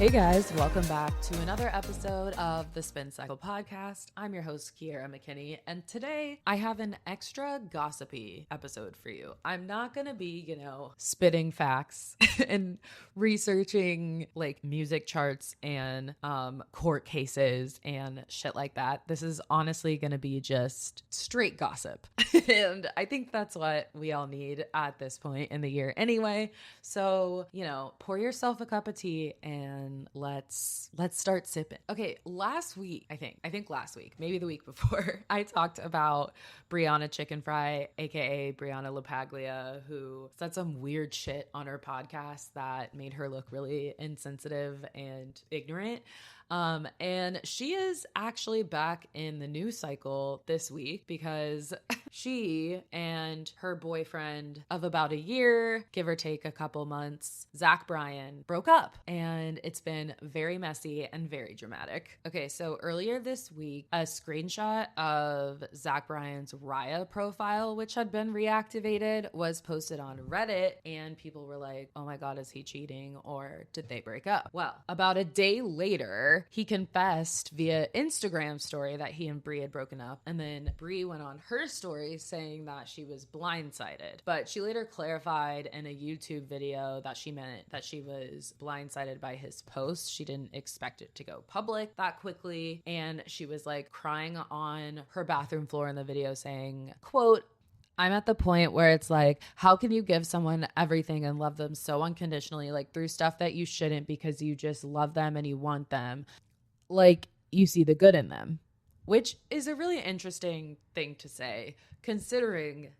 Hey guys, welcome back to another episode of the Spin Cycle podcast. I'm your host, Kiera McKinney, and today I have an extra gossipy episode for you. I'm not gonna be, spitting facts and researching like music charts and court cases and shit like that. This is honestly gonna be just straight gossip. And I think that's what we all need at this point in the year anyway. So, pour yourself a cup of tea and let's start sipping. Okay, last week, I think last week, maybe the week before, I talked about Brianna Chicken Fry, aka Brianna LaPaglia, who said some weird shit on her podcast that made her look really insensitive and ignorant. And she is actually back in the news cycle this week because she and her boyfriend of about a year, give or take a couple months, Bryan, broke up, and it's been very messy and very dramatic. Okay, so earlier this week, a screenshot of Bryan's Raya profile, which had been reactivated, was posted on Reddit, and people were like, oh my God, is he cheating or did they break up? Well, about a day later, he confessed via Instagram story that he and Brie had broken up, and then Brie went on her story saying that she was blindsided, but she later clarified in a YouTube video that she meant that she was blindsided by his post. She didn't expect it to go public that quickly, and she was like crying on her bathroom floor in the video saying, quote, I'm at the point where it's like, how can you give someone everything and love them so unconditionally, like through stuff that you shouldn't because you just love them and you want them, like you see the good in them, which is a really interesting thing to say considering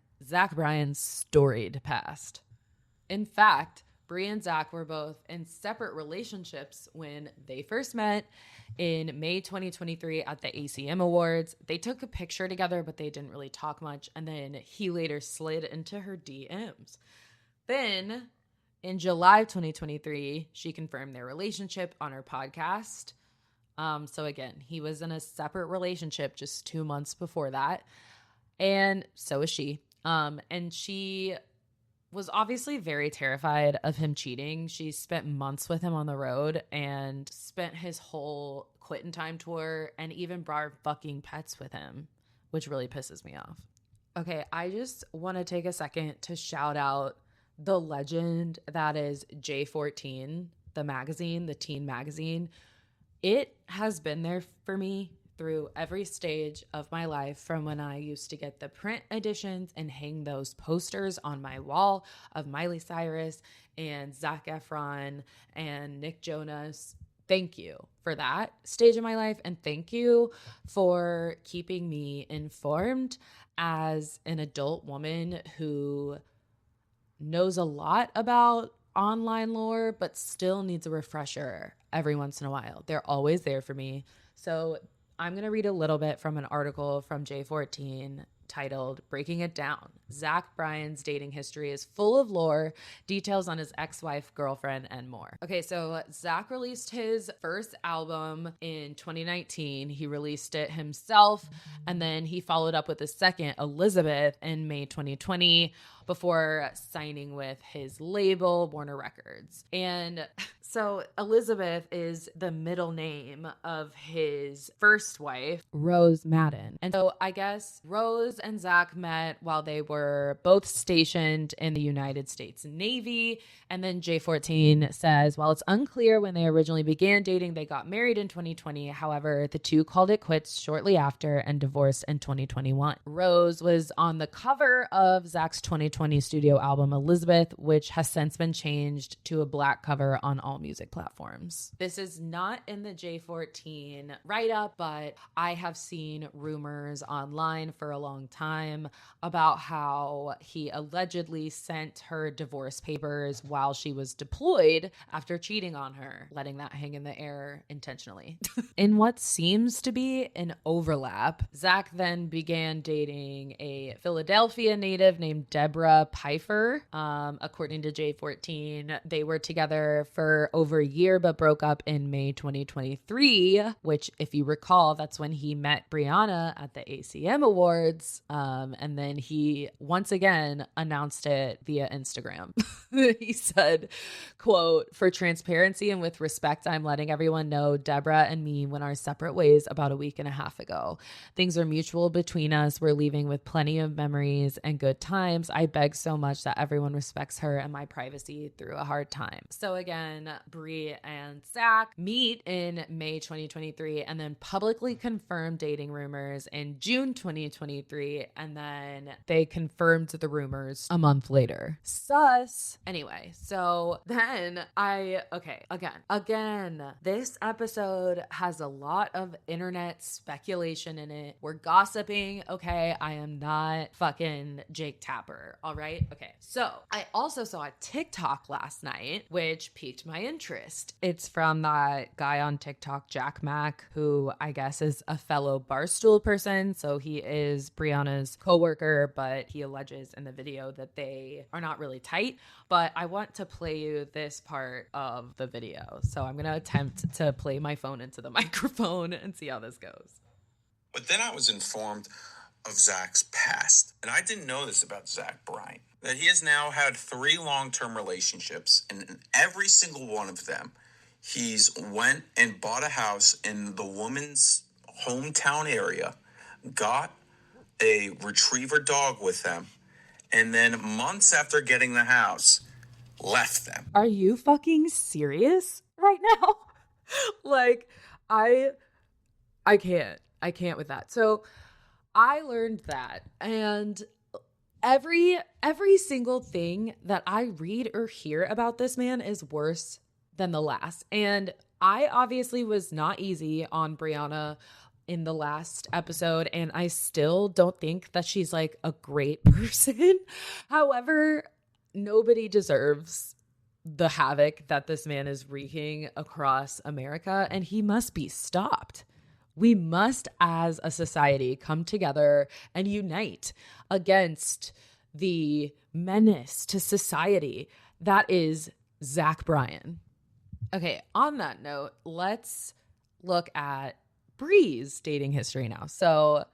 Bryan's storied past. In fact, Brie and Zach were both in separate relationships when they first met in May 2023 at the ACM Awards. They took a picture together, but they didn't really talk much. And then he later slid into her DMs. Then in July 2023, she confirmed their relationship on her podcast. So again, he was in a separate relationship just 2 months before that. And so is she. And she was obviously very terrified of him cheating. She spent months with him on the road and spent his whole Quittin' Time tour and even brought her fucking pets with him, which really pisses me off. Okay, I just want to take a second to shout out the legend that is J14, the magazine, the teen magazine. It has been there for me through every stage of my life, from when I used to get the print editions and hang those posters on my wall of Miley Cyrus and Zac Efron and Nick Jonas. Thank you for that stage of my life, and thank you for keeping me informed as an adult woman who knows a lot about online lore but still needs a refresher every once in a while. They're always there for me. So I'm going to read a little bit from an article from J14 titled Breaking It Down. Bryan's dating history is full of lore, details on his ex-wife, girlfriend, and more. Okay, so Zach released his first album in 2019. He released it himself, and then he followed up with a second, Elizabeth, in May 2020 before signing with his label, Warner Records. And so Elizabeth is the middle name of his first wife, Rose Madden. And so I guess Rose and Zach met while they were both stationed in the United States Navy. And then J14 says, while it's unclear when they originally began dating, they got married in 2020. However, the two called it quits shortly after and divorced in 2021. Rose was on the cover of Zach's 2020 studio album, Elizabeth, which has since been changed to a black cover on all music platforms. This is not in the J14 write-up, but I have seen rumors online for a long time about how he allegedly sent her divorce papers while she was deployed after cheating on her, letting that hang in the air intentionally. In what seems to be an overlap, Zach then began dating a Philadelphia native named Deborah Pfeiffer. According to J14, they were together for over a year, but broke up in May 2023, which, if you recall, that's when he met Brianna at the ACM Awards. And then he once again announced it via Instagram. He said, quote, "For transparency and with respect, I'm letting everyone know Deborah and me went our separate ways about a week and a half ago. Things are mutual between us. We're leaving with plenty of memories and good times. I beg so much that everyone respects her and my privacy through a hard time." So again, Bri and Zach meet in May 2023 and then publicly confirm dating rumors in June 2023. And then they confirmed the rumors a month later. Sus. Anyway, so then again, this episode has a lot of internet speculation in it. We're gossiping. Okay. I am not fucking Jake Tapper. All right. Okay. So I also saw a TikTok last night, which piqued my interest. It's from that guy on TikTok, Jack Mack, who I guess is a fellow Barstool person. So he is Brianna's coworker, but he alleges in the video that they are not really tight. But I want to play you this part of the video. So I'm going to attempt to play my phone into the microphone and see how this goes. But then I was informed of Zach's past. And I didn't know this about Zach Bryan, that he has now had 3 long-term relationships, and in every single one of them, he's went and bought a house in the woman's hometown area, got a retriever dog with them, and then months after getting the house, left them. Are you fucking serious right now? Like, I can't with that. So I learned that, and every single thing that I read or hear about this man is worse than the last. And I obviously was not easy on Brianna in the last episode, and I still don't think that she's like a great person. However, nobody deserves the havoc that this man is wreaking across America, and he must be stopped. We must, as a society, come together and unite against the menace to society that is Zach Bryan. Okay, on that note, let's look at Bri's dating history now. So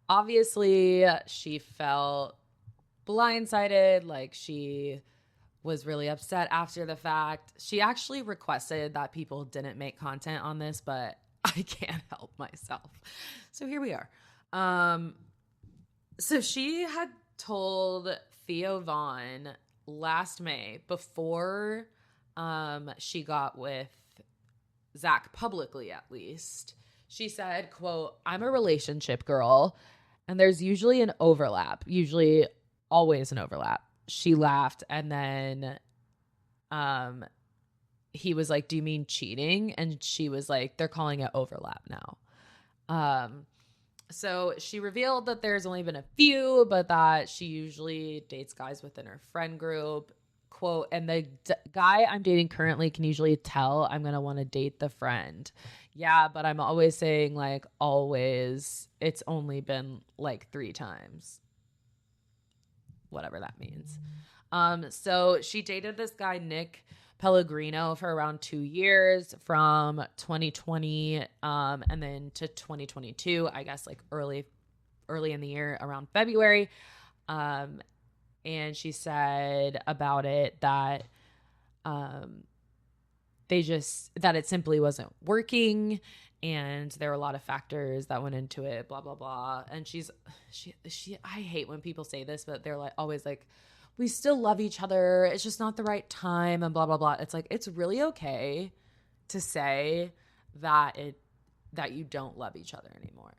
obviously she felt blindsided, like she was really upset after the fact. She actually requested that people didn't make content on this, but I can't help myself. So here we are. So she had told Theo Vaughn last May, before she got with Zach publicly at least, she said, quote, "I'm a relationship girl and there's usually an overlap, usually always an overlap." She laughed, and then he was like, "Do you mean cheating?" And she was like, "They're calling it overlap now." So she revealed that there's only been a few, but that she usually dates guys within her friend group. Quote, "And the guy I'm dating currently can usually tell I'm going to want to date the friend. Yeah, but I'm always saying, like, always, it's only been like 3 times." Whatever that means. So she dated this guy, Nick Pellegrino, for around 2 years, from 2020 and then to 2022, I guess like early in the year, around February. And she said about it that that it simply wasn't working, and there were a lot of factors that went into it, blah, blah, blah. And she I hate when people say this, but they're like always like, "We still love each other. It's just not the right time," and blah, blah, blah. It's like, it's really okay to say that you don't love each other anymore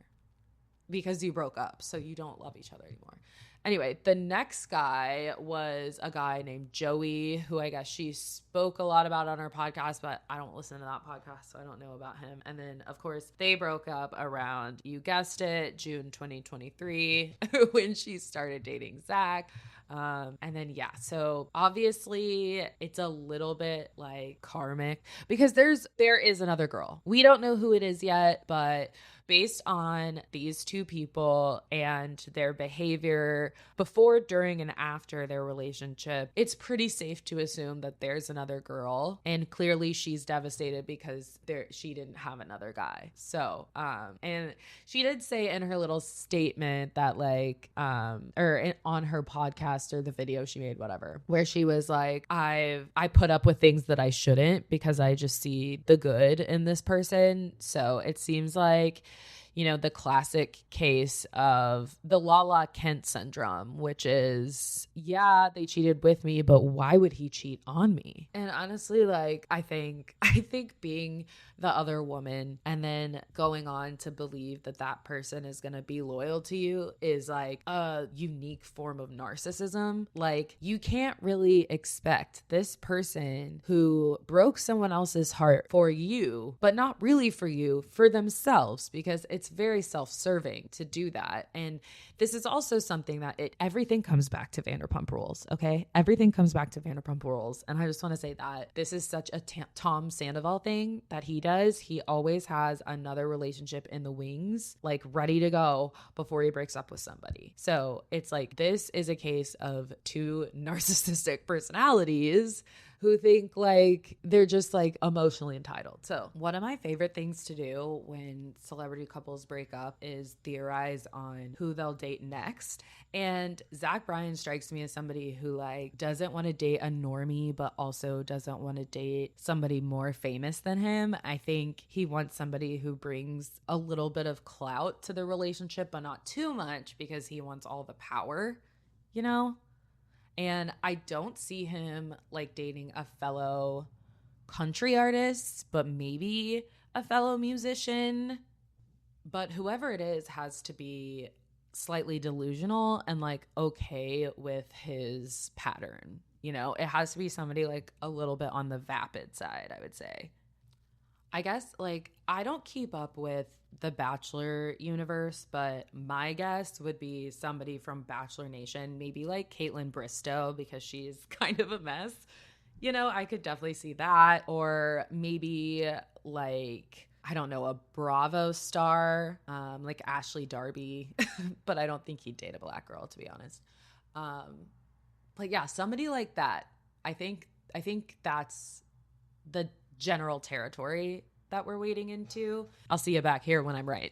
because you broke up. So you don't love each other anymore. Anyway, the next guy was a guy named Joey, who I guess she spoke a lot about on her podcast, but I don't listen to that podcast, so I don't know about him. And then, of course, they broke up around, you guessed it, June 2023, when she started dating Zach. And then, yeah, so obviously it's a little bit like karmic, because there is another girl. We don't know who it is yet, but based on these two people and their behavior before, during, and after their relationship, it's pretty safe to assume that there's another girl, and clearly she's devastated because she didn't have another guy. So, and she did say in her little statement that like, or on her podcast or the video she made, whatever, where she was like, I put up with things that I shouldn't because I just see the good in this person. So it seems like, you know, the classic case of the Lala Kent syndrome, which is, yeah, they cheated with me, but why would he cheat on me? And honestly, like, I think being the other woman and then going on to believe that that person is going to be loyal to you is like a unique form of narcissism. Like, you can't really expect this person who broke someone else's heart for you, but not really for you, for themselves, because it's very self-serving to do that. And this is also something that everything comes back to Vanderpump Rules, okay? Everything comes back to Vanderpump Rules. And I just want to say that this is such a Tom Sandoval thing that he does. He always has another relationship in the wings, like ready to go before he breaks up with somebody. So it's like, this is a case of two narcissistic personalities who think like they're just like emotionally entitled. So one of my favorite things to do when celebrity couples break up is theorize on who they'll date next. And Zach Bryan strikes me as somebody who like doesn't want to date a normie, but also doesn't want to date somebody more famous than him. I think he wants somebody who brings a little bit of clout to the relationship, but not too much, because he wants all the power, you know? And I don't see him like dating a fellow country artist, but maybe a fellow musician. But whoever it is has to be slightly delusional and like okay with his pattern. You know, it has to be somebody like a little bit on the vapid side, I would say. I guess like I don't keep up with the Bachelor universe, but my guess would be somebody from Bachelor Nation, maybe like Caitlin Bristow, because she's kind of a mess. You know, I could definitely see that. Or maybe like, I don't know, a Bravo star, like Ashley Darby, but I don't think he'd date a black girl, to be honest. But yeah, somebody like that. I think that's the general territory that we're wading into. I'll see you back here when I'm right.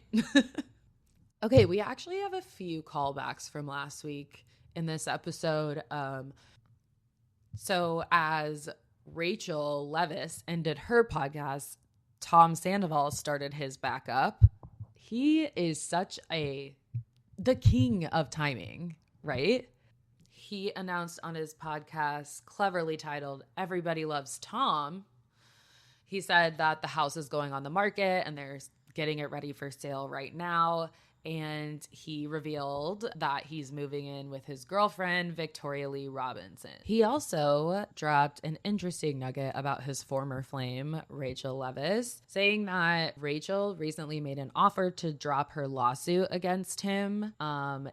Okay, we actually have a few callbacks from last week in this episode. So as Rachel Leviss ended her podcast, Tom Sandoval started his back up. He is the king of timing, right? He announced on his podcast, cleverly titled Everybody Loves Tom, he said that the house is going on the market and they're getting it ready for sale right now. And he revealed that he's moving in with his girlfriend, Victoria Lee Robinson. He also dropped an interesting nugget about his former flame, Rachel Leviss, saying that Rachel recently made an offer to drop her lawsuit against him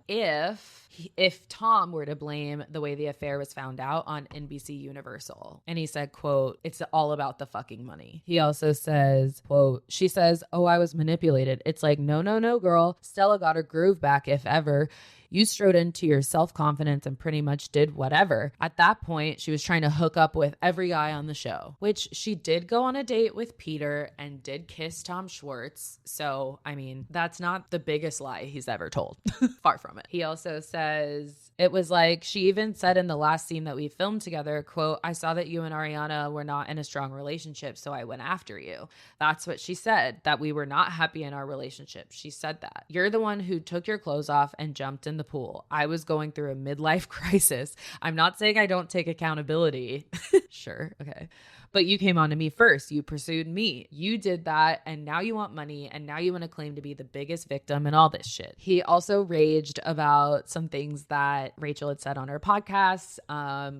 if Tom were to blame the way the affair was found out on NBC Universal. And he said, quote, "It's all about the fucking money." He also says, quote, "She says, oh, I was manipulated. It's like, no, girl. Stella got her groove back, if ever. You strode into your self-confidence and pretty much did whatever. At that point, she was trying to hook up with every guy on the show," which she did go on a date with Peter and did kiss Tom Schwartz. So, I mean, that's not the biggest lie he's ever told. Far from it. He also says, it was like, she even said in the last scene that we filmed together, quote, "I saw that you and Ariana were not in a strong relationship, so I went after you." That's what she said, that we were not happy in our relationship. She said that. "You're the one who took your clothes off and jumped in the pool. I was going through a midlife crisis. I'm not saying I don't take accountability." Sure. Okay. "But you came on to me first. You pursued me. You did that. And now you want money. And now you want to claim to be the biggest victim and all this shit." He also raged about some things that Rachel had said on her podcast.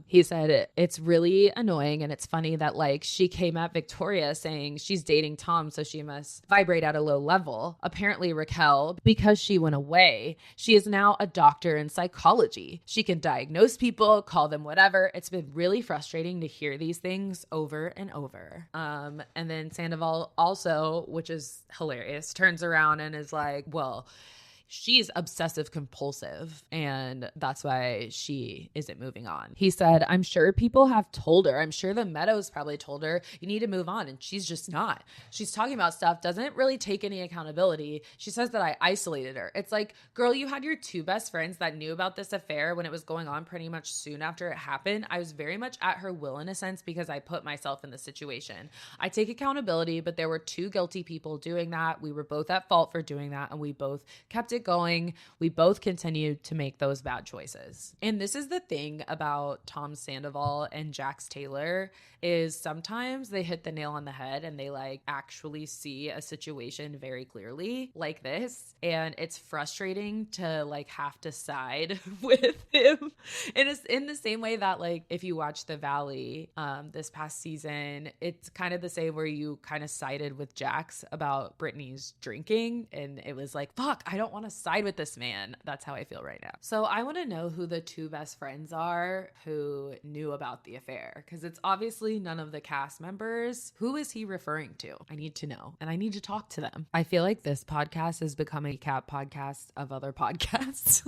He said, "It's really annoying. And it's funny that like she came at Victoria saying she's dating Tom, so she must vibrate at a low level. Apparently Raquel, because she went away, she is now a doctor in psychology. She can diagnose people, call them whatever. It's been really frustrating to hear these things over and over." And then Sandoval also, which is hilarious, turns around and is like, "Well, she's obsessive compulsive and that's why she isn't moving on. He said, I'm sure people have told her. I'm sure the Meadows probably told her you need to move on. And she's just not. She's talking about stuff, doesn't really take any accountability. She says that I isolated her. It's like, girl, you had your two best friends that knew about this affair when it was going on pretty much soon after it happened. I was very much at her will in a sense because I put myself in the situation. I take accountability, but there were two guilty people doing that. We were both at fault for doing that, and we both kept it going. We both continued to make those bad choices. And this is the thing about Tom Sandoval and Jax Taylor is sometimes they hit the nail on the head and they like actually see a situation very clearly like this. And it's frustrating to like have to side with him. And it's in the same way that like if you watch The Valley this past season, it's kind of the same where you kind of sided with Jax about Brittany's drinking. And it was like, fuck, I don't want to side with this man. That's how I feel right now. So I want to know who the two best friends are who knew about the affair, because it's obviously none of the cast members. Who is he referring to? I need to know, and I need to talk to them. I feel like this podcast is becoming a cat podcast of other podcasts.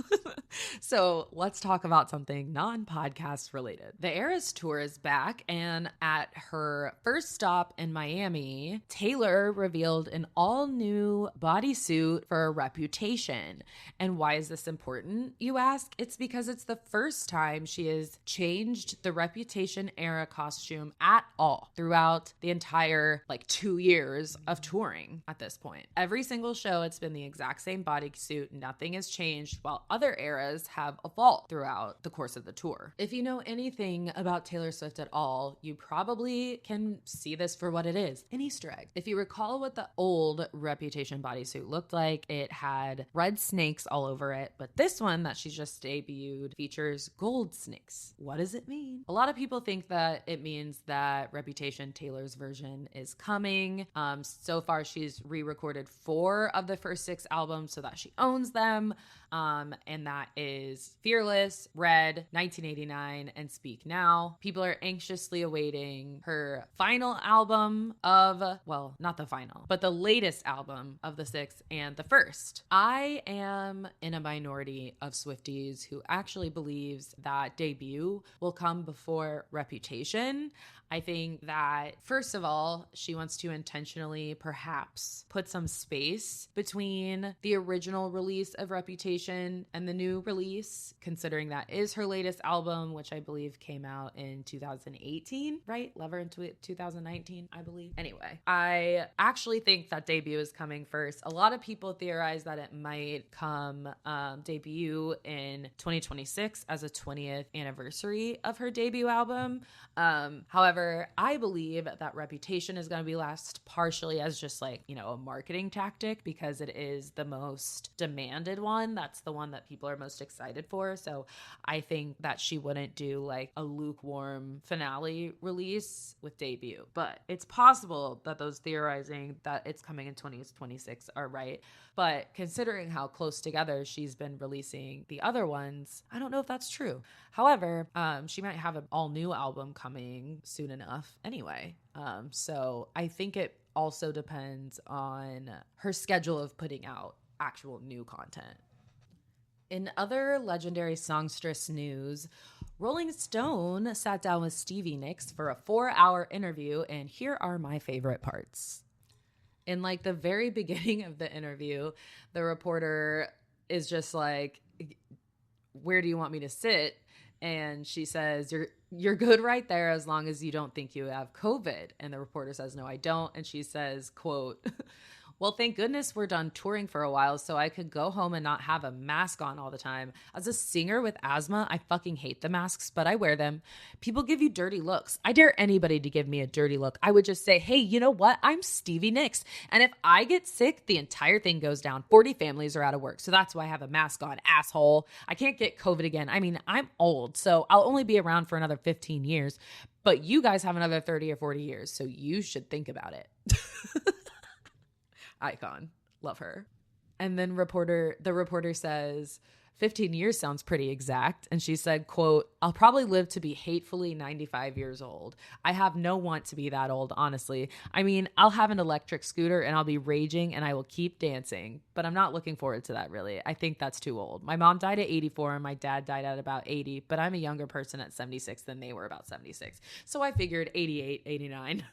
So let's talk about something non-podcast related. The Eras Tour is back, and at her first stop in Miami, Taylor revealed an all-new bodysuit for Reputation. And why is this important, you ask? It's because it's the first time she has changed the Reputation era costume at all throughout the entire 2 years of touring at this point. Every single show, it's been the exact same bodysuit. Nothing has changed, while other eras have evolved throughout the course of the tour. If you know anything about Taylor Swift at all, you probably can see this for what it is, an Easter egg. If you recall what the old Reputation bodysuit looked like, it had red snakes all over it, but this one that she just debuted features gold snakes. What does it mean? A lot of people think that it means that Reputation, Taylor's version, is coming. So far, she's re-recorded 4 of the first 6 albums so that she owns them. And that is Fearless, Red, 1989, and Speak Now. People are anxiously awaiting her final album of, well, not the final, but the latest album of the 6 and the first. I am in a minority of Swifties who actually believes that Debut will come before Reputation. I think that, first of all, she wants to intentionally perhaps put some space between the original release of Reputation and the new release, considering that is her latest album, which I believe came out in 2018, right? Lover in 2019, I believe. Anyway, I actually think that Debut is coming first. A lot of people theorize that it might come debut in 2026 as a 20th anniversary of her debut album. However, I believe that Reputation is going to be last partially as just a marketing tactic because it is the most demanded one. That's the one that people are most excited for. So I think that she wouldn't do a lukewarm finale release with Debut, but it's possible that those theorizing that it's coming in 2026 are right. But considering how close together she's been releasing the other ones, I don't know if that's true. However, she might have an all new album coming soon enough anyway. So I think it also depends on her schedule of putting out actual new content. In other legendary songstress news, Rolling Stone sat down with Stevie Nicks for a 4-hour interview, and here are my favorite parts. In the very beginning of the interview, the reporter is just like, where do you want me to sit? And she says, you're good right there as long as you don't think you have COVID. And the reporter says, no, I don't. And she says, quote, well, thank goodness we're done touring for a while so I could go home and not have a mask on all the time. As a singer with asthma, I fucking hate the masks, but I wear them. People give you dirty looks. I dare anybody to give me a dirty look. I would just say, hey, you know what? I'm Stevie Nicks. And if I get sick, the entire thing goes down. 40 families are out of work. So that's why I have a mask on, asshole. I can't get COVID again. I mean, I'm old, so I'll only be around for another 15 years. But you guys have another 30 or 40 years, so you should think about it. Icon. Love her. And then the reporter says, 15 years sounds pretty exact. And she said, quote, I'll probably live to be hatefully 95 years old. I have no want to be that old, honestly. I mean, I'll have an electric scooter and I'll be raging and I will keep dancing. But I'm not looking forward to that, really. I think that's too old. My mom died at 84 and my dad died at about 80, but I'm a younger person at 76 than they were about 76. So I figured 88, 89.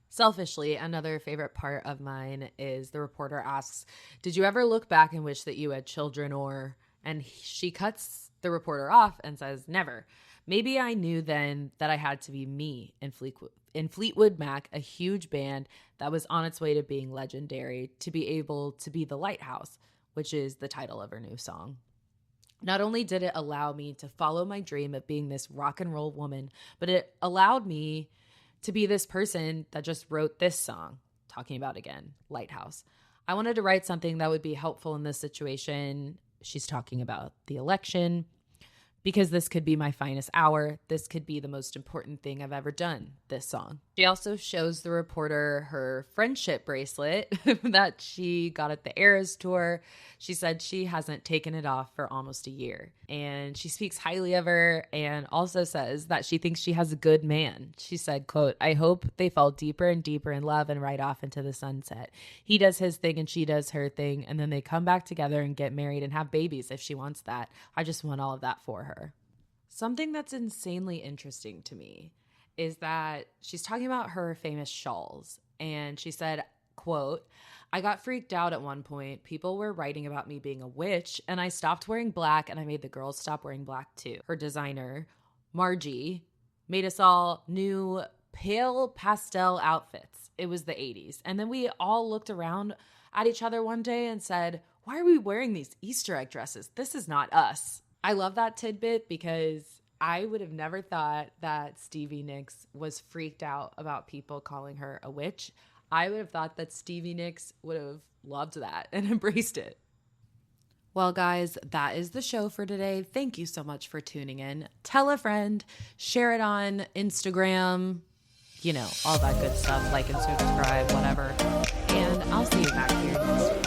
Selfishly, another favorite part of mine is the reporter asks, did you ever look back and wish that you had children or... And she cuts the reporter off and says, never. Maybe I knew then that I had to be me in Fleetwood Mac, a huge band that was on its way to being legendary, to be able to be the lighthouse, which is the title of her new song. Not only did it allow me to follow my dream of being this rock and roll woman, but it allowed me to be this person that just wrote this song, talking about, again, Lighthouse. I wanted to write something that would be helpful in this situation. She's talking about the election, because this could be my finest hour. This could be the most important thing I've ever done, this song. She also shows the reporter her friendship bracelet that she got at the Eras tour. She said she hasn't taken it off for almost a year. And she speaks highly of her and also says that she thinks she has a good man. She said, quote, I hope they fall deeper and deeper in love and ride off into the sunset. He does his thing and she does her thing, and then they come back together and get married and have babies if she wants that. I just want all of that for her. Something that's insanely interesting to me is that she's talking about her famous shawls. And she said, quote, I got freaked out at one point. People were writing about me being a witch, and I stopped wearing black, and I made the girls stop wearing black too. Her designer, Margie, made us all new pale pastel outfits. It was the 80s. And then we all looked around at each other one day and said, why are we wearing these Easter egg dresses? This is not us. I love that tidbit because I would have never thought that Stevie Nicks was freaked out about people calling her a witch. I would have thought that Stevie Nicks would have loved that and embraced it. Well, guys, that is the show for today. Thank you so much for tuning in. Tell a friend, share it on Instagram, all that good stuff, like and subscribe, whatever. And I'll see you back here next week.